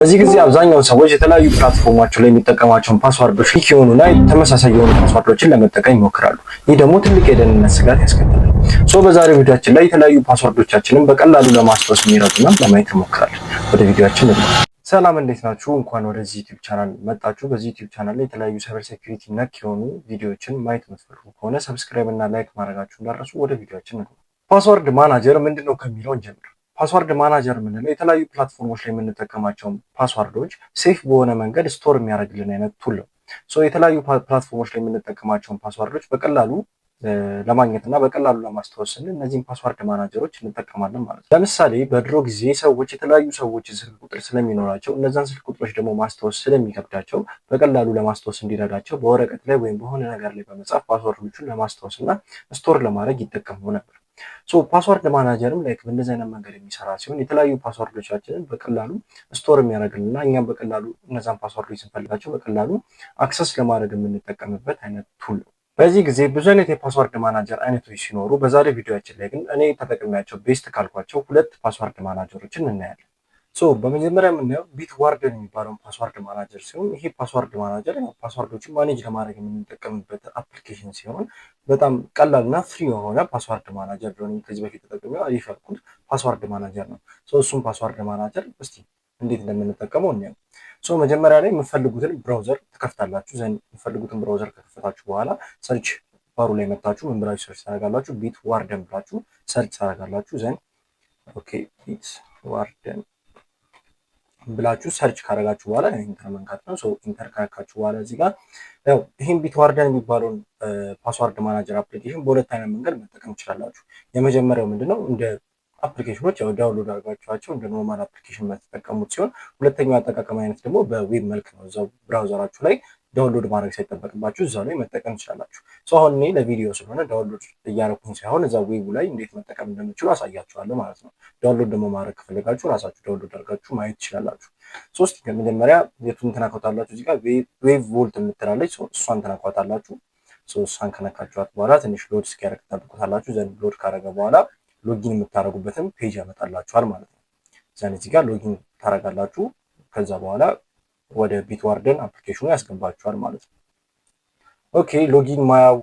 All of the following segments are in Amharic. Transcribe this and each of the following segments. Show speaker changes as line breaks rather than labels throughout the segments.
በዚህ ጊዜ አብዛኛው ሰዎች የተለያዩ ፕላትፎርማቸው ላይ የሚጠቀማቸውን ፓስዋርዶች ፊክ የሆኑና ተመሳሳይ የሆኑ ፓስዋርዶችን ለመጠቀም ይሞክራሉ። ይህ ደግሞ ትልቅ የደህንነት ስጋት ያስከትላል። በዛሬው ቪዲዮአችን ላይ የተለያዩ ፓስዋርዶቻችንን በቀላሉ ለማስታወስ የሚረዱና ለማየት እንሞክራለን። ወደ ቪዲዮአችን እንግባ። ሰላም፣ እንዴት ናችሁ? እንኳን ወደዚህ ዩቲዩብ ቻናል መጣችሁ። በዚህ ዩቲዩብ ቻናል ላይ የተለያዩ ሳይበር ሴኩሪቲ ነክ የሆኑ ቪዲዮዎችን ማየት የምትፈልጉ ከሆነ ሰብስክራይብ እና ላይክ ማድረጋችሁ እንዳትረሱ። ወደ ቪዲዮአችን እንግባ። ፓስዋርድ ማናጀር ምንድነው ከሚለው እንጀምር። ፓስዋርድ ማናጀር የምንለው የተለያዩ ፕላትፎርሞች ላይ የምንጠቀማቸውን ፓስዋርዶች ሴፍ በሆነ መንገድ ስቶር የሚያደርግልን አይነት ቱል ነው። የተለያዩ ፕላትፎርሞች ላይ የምንጠቀማቸውን ፓስዋርዶች በቀላሉ ለማግኘት እና በቀላሉ ለማስታወስ ስንል እነዚህን ፓስዋርድ ማናጀሮች እንጠቀማለን ማለት ነው። ለምሳሌ በድሮ ጊዜ ሰዎች የተለያዩ ሰዎች ስልክ ቁጥር ስለሚኖራቸው እነዛን ስልክ ቁጥሮች ደግሞ ማስታወስ ስለሚከብዳቸው በቀላሉ ለማስታወስ እንዲረዳቸው በወረቀት ላይ ወይም በሆነ ነገር ላይ በመጻፍ ፓስዋርዶቹን ለማስታወስ እና ስቶር ለማድረግ ይጠቀሙ ነበር። ፓስዋርድ ማናጀርም ላይክ በእንደዚህ አይነት መንገድ የሚሰራ ሲሆን የተለያዩ ፓስዋርዶቻችንን በቀላሉ ስቶር የሚያደርግልና እኛም በቀላሉ እነዛን ፓስዋርዶች ስንፈልጋቸው በቀላሉ አክሰስ ለማድረግ የምንጠቀምበት አይነት ቱል ነው። በዚህ ጊዜ ብዙ አይነት የፓስዋርድ ማናጀር አይነቶች ሲኖሩ በዛሬ ቪዲዮአችን ላይ ግን እኔ ተጠቅሜያቸው ቤስት ካልኳቸው ሁለት ፓስዋርድ ማናጀሮችን እናያለን። በመጀመሪያ የምናየው ቢትዋርደን የሚባለውን ፓስዋርድ ማናጀር ሲሆን ይሄ ፓስዋርድ ማናጀር ፓስዋርዶችን ማኔጅ ለማድረግ የምንጠቀምበት አፕሊኬሽን ሲሆን በጣም ቀላልና ፍሪ የሆነ ፓስዋርድ ማናጀር ቢሆን ከዚህ በፊት ተጠቅሜው አሪፍ ያልኩት ፓስዋርድ ማናጀር ነው። እሱም ፓስዋርድ ማናጀር እስቲ እንዴት እንደምንጠቀመው እናየው። መጀመሪያ ላይ የምትፈልጉትን ብራውዘር ትከፍታላችሁ። የምትፈልጉትን ብራውዘር ከከፈታችሁ በኋላ ሰርች ባሩ ላይ መጣችሁ ምን ብላችሁ ሰርች ታደርጋላችሁ? ቢትዋርደን ብላችሁ ሰርች ታደርጋላችሁ። ቢትዋርደን ብላችሁ ሰርች ካደረጋችሁ በኋላ ኢንተር መንካት ነው። ኢንተር ካደረጋችሁ በኋላ እዚህ ጋር ያው ይሄን ቢትዋርደን የሚባለውን ፓስዋርድ ማናጀር አፕሊኬሽን በሁለት አይነት መንገድ መጠቀም ትችላላችሁ። የመጀመሪያው ምንድነው እንደ አፕሊኬሽኖች ያው ዳውንሎድ አድርጋችኋቸው እንደ ኖርማል አፕሊኬሽን የምትጠቀሙት ሲሆን ሁለተኛው አጠቃቀም አይነት ደግሞ በዌብ መልክ ነው። እዛው ብራውዘራችሁ ላይ ዳውንሎድ ማድረግ ሳይጠበቅባችሁ እዛው ላይ መጠቀም ትችላላችሁ። አሁን እኔ ለቪዲዮ ስለሆነ ዳውንሎድ እያደረኩኝ ሳይሆን እዛ ዌቡ ላይ እንዴት መጠቀም እንደምችሉ አሳያችኋለሁ ማለት ነው። ዳውንሎድ ደግሞ ማድረግ ከፈለጋችሁ ራሳችሁ ዳውንሎድ አድርጋችሁ ማየት ትችላላችሁ። መጀመሪያ የቱን ትነካታላችሁ? እዚህ ጋር ዌብ ቮልት የምትላለች እሷን ትነካታላችሁ። እሷን ከነካችኋት በኋላ ትንሽ ሎድ እስኪያደርግ ትጠብቁታላችሁ። ዘንድ ሎድ ካደረገ በኋላ ሎጊን የምታደርጉበትን ፔጅ ያመጣላችኋል ማለት ነው። እዚህ ጋር ሎጊን ታደርጋላችሁ። ከዛ በኋላ ወደ ቢትዋርደን አፕሊኬሽኑ ያስገባችኋል ማለት ነው። ሎጊን ማያው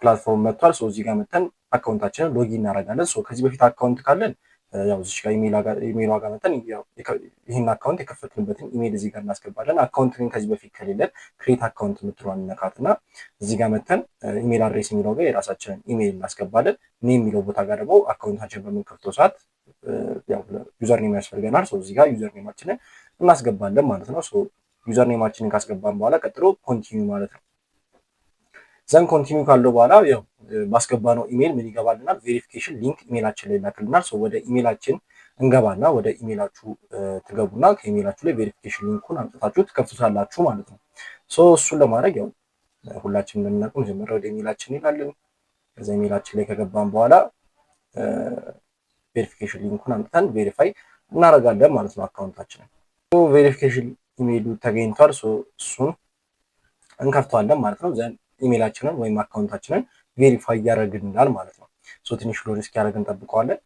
ፕላትፎርም መጥቷል። እዚህ ጋር መተን አካውንታችንን ሎጊን እናደርጋለን። ከዚህ በፊት አካውንት ካለን ያው እዚህ ጋር ኢሜይሏ ጋር መተን ይህን አካውንት የከፈትንበትን ኢሜይል እዚህ ጋር እናስገባለን። አካውንት ግን ከዚህ በፊት ከሌለን ክሬት አካውንት የምትለዋን እንነካትና እዚህ ጋር መተን ኢሜይል አድሬስ የሚለው ጋር የራሳችንን ኢሜይል እናስገባለን። እኔ የሚለው ቦታ ጋር ደግሞ አካውንታችን በምንከፍተው ሰዓት ያው ዩዘር ኔም ያስፈልገናል። እዚህ ጋር ዩዘር ኔማችንን እናስገባለን ማለት ነው። ዩዘር ኔማችንን ካስገባን በኋላ ቀጥሎ ኮንቲኒው ማለት ነው። ዘን ኮንቲኒው ካለው በኋላ ያው ባስገባነው ኢሜይል ምን ይገባልናል? ቬሪፊኬሽን ሊንክ ኢሜይላችን ላይ ይላክልናል። ወደ ኢሜይላችን እንገባና ወደ ኢሜይላችሁ ትገቡና ከኢሜይላችሁ ላይ ቬሪፊኬሽን ሊንኩን አምጥታችሁ ትከፍቱታላችሁ ማለት ነው። እሱን ለማድረግ ያው ሁላችንም እንደምናውቀው መጀመሪያ ወደ ኢሜይላችን እንሄዳለን። ከዛ ኢሜይላችን ላይ ከገባን በኋላ ቬሪፊኬሽን ሊንኩን አምጥተን ቬሪፋይ እናደርጋለን ማለት ነው አካውንታችንን። ቬሪፊኬሽን ኢሜይሉ ተገኝቷል። እሱን እንከፍተዋለን ማለት ነው። ዘን ኢሜይላችንን ወይም አካውንታችንን ቬሪፋይ እያደረግልናል ማለት ነው። ትንሽ ሎድ እስኪያደርግ እንጠብቀዋለን።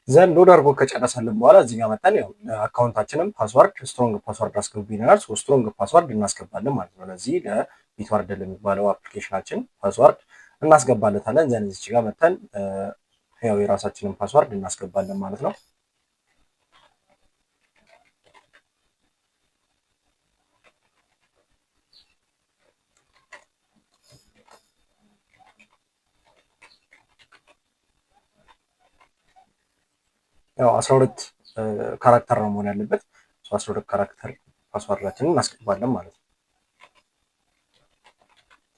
ዘን ሎድ አድርጎ ከጨረሰልን በኋላ እዚህ ጋር መጣን ያው አካውንታችንን ፓስዋርድ ስትሮንግ ፓስዋርድ አስገቡ ይለናል። ስትሮንግ ፓስዋርድ እናስገባለን ማለት ነው። ለዚህ ለቢትዋርደን ለሚባለው አፕሊኬሽናችን ፓስዋርድ እናስገባለታለን። ዘን እዚህ ጋር መጣን ያው የራሳችንን ፓስዋርድ እናስገባለን ማለት ነው። ያው 12 ካራክተር ነው መሆን ያለበት። 12 ካራክተር ፓስዋርዳችንን እናስገባለን ማለት ነው።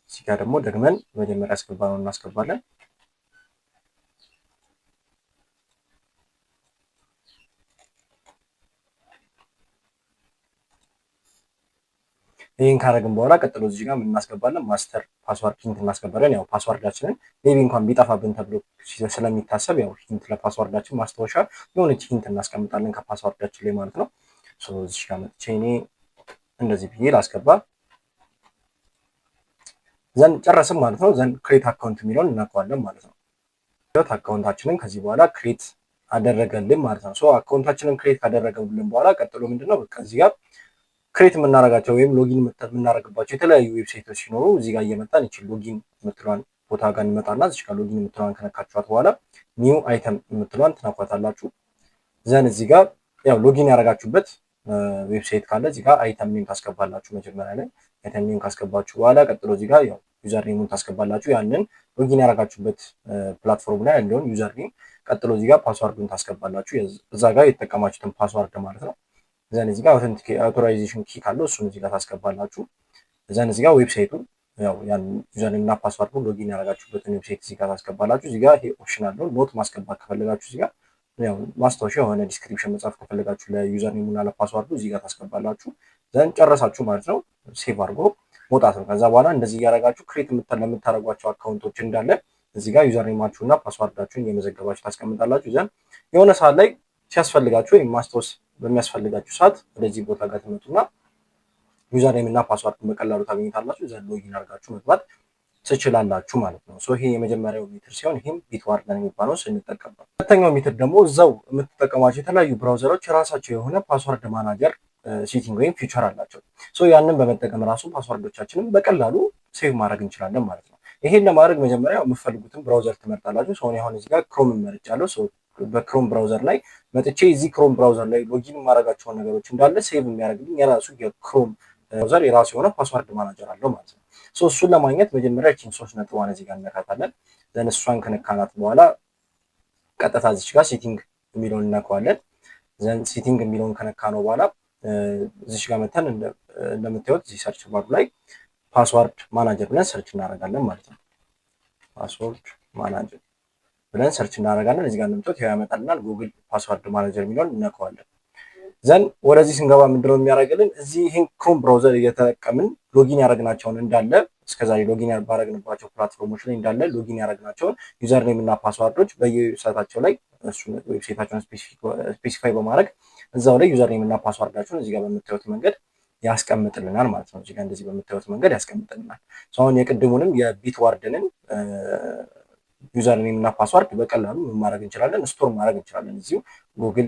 እዚህ ጋር ደግሞ ደግመን መጀመሪያ ያስገባነው እናስገባለን። ይህን ካደረግን በኋላ ቀጥሎ እዚህ ጋር ምን እናስገባለን? ማስተር ፓስዋርድ ሂንት እናስገባለን። ያው ፓስዋርዳችንን ሜቢ እንኳን ቢጠፋብን ተብሎ ስለሚታሰብ ያው ሂንት ለፓስዋርዳችን ማስታወሻ የሆነች ሂንት እናስቀምጣለን ከፓስዋርዳችን ላይ ማለት ነው። እዚህ ጋር መጥቼ እኔ እንደዚህ ብዬ ላስገባ። ዘንድ ጨረስም ማለት ነው። ዘንድ ክሬት አካውንት የሚለውን እናውቀዋለን ማለት ነው። አካውንታችንን ከዚህ በኋላ ክሬት አደረገልን ማለት ነው። አካውንታችንን ክሬት ካደረገልን በኋላ ቀጥሎ ምንድነው በቃ እዚህ ጋር ክሬት የምናደርጋቸው ወይም ሎጊን የምናደርግባቸው የተለያዩ ዌብሳይቶች ሲኖሩ እዚህ ጋር እየመጣን ይችል ሎጊን የምትሏን ቦታ ጋር እንመጣና እዚህ ጋር ሎጊን የምትሏን ከነካችኋት በኋላ ኒው አይተም የምትሏን ትነኳታላችሁ። ዘን እዚህ ጋር ያው ሎጊን ያደረጋችሁበት ዌብሳይት ካለ እዚህ ጋር አይተም ኔም ታስገባላችሁ። መጀመሪያ ላይ አይተም ኔም ካስገባችሁ በኋላ ቀጥሎ እዚህ ጋር ያው ዩዘር ኔሙን ታስገባላችሁ። ያንን ሎጊን ያደረጋችሁበት ፕላትፎርም ላይ ያለውን ዩዘር ኔም፣ ቀጥሎ እዚህ ጋር ፓስዋርዱን ታስገባላችሁ። እዛ ጋር የተጠቀማችሁትን ፓስዋርድ ማለት ነው። ዘን እዚህ ጋር አውቶራይዜሽን ኪ ካለው እሱን እዚህ ጋር ታስገባላችሁ። ዘን እዚህ ጋር ዌብሳይቱን ያው ያን ዩዘር ኔም እና ፓስዋርዱን ሎጊን ያደረጋችሁበትን ዌብሳይት እዚህ ጋር ታስገባላችሁ። እዚህ ጋር ይሄ ኦፕሽን አለው። ኖት ማስገባት ከፈለጋችሁ እዚህ ጋር ያው ማስታወሻ የሆነ ዲስክሪፕሽን መጻፍ ከፈለጋችሁ ለዩዘር ኔም እና ለፓስዋርዱ እዚህ ጋር ታስገባላችሁ። ዘን ጨረሳችሁ ማለት ነው። ሴቭ አድርጎ መውጣት ነው። ከዛ በኋላ እንደዚህ እያደረጋችሁ ክሬት ለምታደርጓቸው አካውንቶች እንዳለ እዚህ ጋር ዩዘር ኔማችሁና ፓስዋርዳችሁን እየመዘገባችሁ ታስቀምጣላችሁ። ዘን የሆነ ሰዓት ላይ ሲያስፈልጋችሁ ወይም ማስታወስ በሚያስፈልጋችሁ ሰዓት ወደዚህ ቦታ ጋር ትመጡና ዩዘር ኔም እና ፓስዋርዱን በቀላሉ ታገኙታላችሁ። ዘን ሎጊን አድርጋችሁ መግባት ትችላላችሁ ማለት ነው። ይሄ የመጀመሪያው ሜትር ሲሆን ይሄም ቢትዋርደን የሚባለው ስንጠቀም ነው። ሁለተኛው ሜትር ደግሞ እዛው የምትጠቀሟቸው የተለያዩ ብራውዘሮች የራሳቸው የሆነ ፓስዋርድ ማናጀር ሴቲንግ ወይም ፊቸር አላቸው። ያንን በመጠቀም ራሱ ፓስዋርዶቻችንን በቀላሉ ሴቭ ማድረግ እንችላለን ማለት ነው። ይሄን ለማድረግ መጀመሪያ የምትፈልጉትን ብራውዘር ትመርጣላችሁ። አሁን እዚህ ጋር ክሮም መርጫለሁ። በክሮም ብራውዘር ላይ መጥቼ እዚህ ክሮም ብራውዘር ላይ ሎጊን የማደርጋቸውን ነገሮች እንዳለ ሴቭ የሚያደርግልኝ የራሱ የክሮም ብራውዘር የራሱ የሆነ ፓስዋርድ ማናጀር አለው ማለት ነው። እሱን ለማግኘት መጀመሪያ እቺን 3 እዚህ ጋር እንነካታለን። ዘን እሷን ከነካናት በኋላ ቀጥታ እዚች ጋር ሴቲንግ የሚለውን እናከዋለን። ዘን ሴቲንግ የሚለውን ከነካ ነው በኋላ እዚች ጋር መተን እንደምታዩት እዚህ ሰርች ባሩ ላይ ፓስዋርድ ማናጀር ብለን ሰርች እናደርጋለን ማለት ነው። ፓስዋርድ ማናጀር ብለን ሰርች እናደርጋለን። እዚህ ጋር እንደምታዩት ያመጣልናል። ጉግል ፓስዋርድ ማናጀር የሚለውን እናከዋለን። ዘን ወደዚህ ስንገባ ምንድነው የሚያደርግልን? እዚህ ይሄን ክሮም ብራውዘር እየተጠቀምን ሎጊን ያደረግናቸውን እንዳለ እስከዛሬ ሎጊን ባደረግንባቸው ፕላትፎርሞች ላይ እንዳለ ሎጊን ያደረግናቸውን ዩዘር ኔም እና ፓስዋርዶች በየሳይታቸው ላይ እሱን ዌብሳይታቸውን ስፔሲፋይ በማድረግ እዛው ላይ ዩዘር ኔም እና ፓስዋርዳቸውን እዚህ ጋር በምታዩት መንገድ ያስቀምጥልናል ማለት ነው። እዚህ ጋር እንደዚህ በምታዩት መንገድ ያስቀምጥልናል። አሁን የቅድሙንም የቢትዋርደንን ዩዘር ኔም እና ፓስዋርድ በቀላሉ ማድረግ እንችላለን፣ ስቶር ማድረግ እንችላለን እዚሁ ጉግል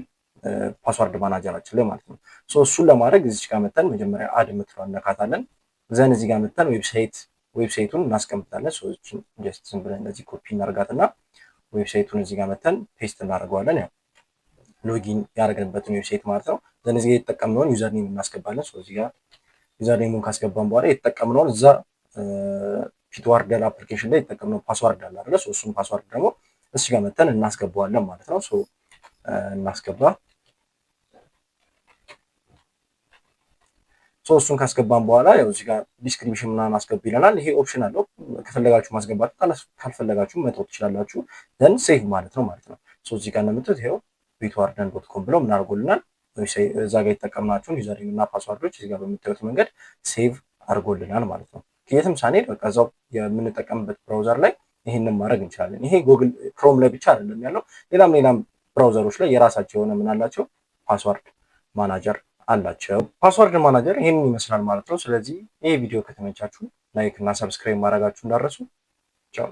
ፓስዋርድ ማናጀራችን ላይ ማለት ነው። እሱን ለማድረግ እዚህ ጋር መተን መጀመሪያ አድ የምትለዋን እነካታለን። ዘን እዚህ ጋር መተን ዌብሳይቱን እናስቀምጣለን። እቺን ጀስት ዝም ብለን እንደዚህ ኮፒ እናርጋትና ዌብሳይቱን እዚህ ጋር መተን ፔስት እናደርገዋለን። ያው ሎጊን ያደረግንበትን ዌብሳይት ማለት ነው። ዘን እዚህ ጋር የተጠቀምነውን ዩዘር ኔም እናስገባለን። እዚህ ጋር ዩዘር ኔሙን ካስገባን በኋላ የተጠቀምነውን እዛ ቢትዋርደን አፕሊኬሽን ላይ የተጠቀምነው ፓስዋርድ አለ አይደል? እሱን ፓስዋርድ ደግሞ እዚህ ጋር መተን እናስገባዋለን ማለት ነው። እናስገባ። እሱን ካስገባን በኋላ ያው እዚህ ጋር ዲስክሪፕሽን ምናምን አስገቡ ይለናል። ይሄ ኦፕሽን አለው። ከፈለጋችሁ ማስገባት ካልፈለጋችሁ መተው ትችላላችሁ። ዘን ሴቭ ማለት ነው። እዚህ ጋር እንደምትሉት ይሄው bitwarden.com ብለው ምን አድርጎልናል? እዛ ጋር የተጠቀምናቸውን ዩዘር ኔም እና ፓስዋርዶች እዚህ ጋር በምታዩት መንገድ ሴቭ አድርጎልናል ማለት ነው። የትም ሳንሄድ በቃ እዛው የምንጠቀምበት ብራውዘር ላይ ይሄንን ማድረግ እንችላለን። ይሄ ጉግል ክሮም ላይ ብቻ አይደለም ያለው፣ ሌላም ብራውዘሮች ላይ የራሳቸው የሆነ ምን አላቸው ፓስዋርድ ማናጀር አላቸው። ፓስዋርድ ማናጀር ይሄንን ይመስላል ማለት ነው። ስለዚህ ይሄ ቪዲዮ ከተመቻችሁ ላይክ እና ሰብስክራይብ ማድረጋችሁ እንዳትረሱ። ቻው።